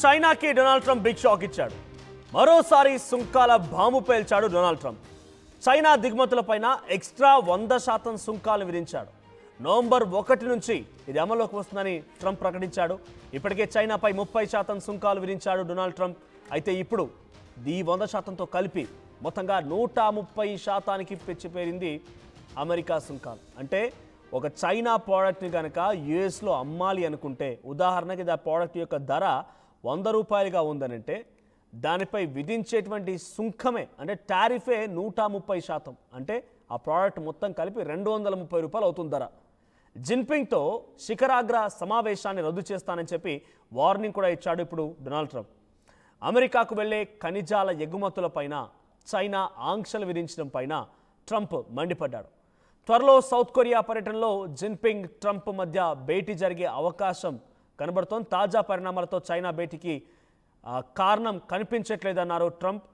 చైనాకి Donald Trump big shock ఇచ్చాడు. మరోసారి సుంకాల బాంబు పేల్చాడు డొనాల్డ్ ట్రంప్. చైనా దిగుమతులపైన ఎక్స్ట్రా 100% సుంకాలు విధించాడు. నవంబర్ 1 నుంచి ఇది అమల్లోకి వస్తుందని ట్రంప్ ప్రకటించాడు. ఇప్పటికే చైనాపై 30% సుంకాలు విధించాడు డొనాల్డ్ ట్రంప్. అయితే ఇప్పుడు ఈ 100%తో కలిపి మొత్తంగా 130%కి పెంచిపోయింది అమెరికా సుంకాలు. అంటే ఒక చైనా ప్రోడక్ట్ని కనుక యుఎస్లో అమ్మాలి అనుకుంటే, ఉదాహరణకి ఆ ప్రోడక్ట్ యొక్క ధర 100 రూపాయలుగా ఉందనంటే దానిపై విధించేటువంటి సుంకమే అంటే టారిఫే 130%. అంటే ఆ ప్రోడక్ట్ మొత్తం కలిపి 230 రూపాయలు అవుతుంది ధర. జిన్పింగ్తో శిఖరాగ్ర సమావేశాన్ని రద్దు చేస్తానని చెప్పి వార్నింగ్ కూడా ఇచ్చాడు ఇప్పుడు డొనాల్డ్ ట్రంప్. అమెరికాకు వెళ్లే ఖనిజాల ఎగుమతులపైన చైనా ఆంక్షలు విధించడం పైన ట్రంప్ మండిపడ్డాడు. త్వరలో సౌత్ కొరియా పర్యటనలో జిన్పింగ్ ట్రంప్ మధ్య భేటీ జరిగే అవకాశం కనబడుతోంది. తాజా పరిణామాలతో చైనా భేటీకి కారణం కనిపించట్లేదన్నారు ట్రంప్.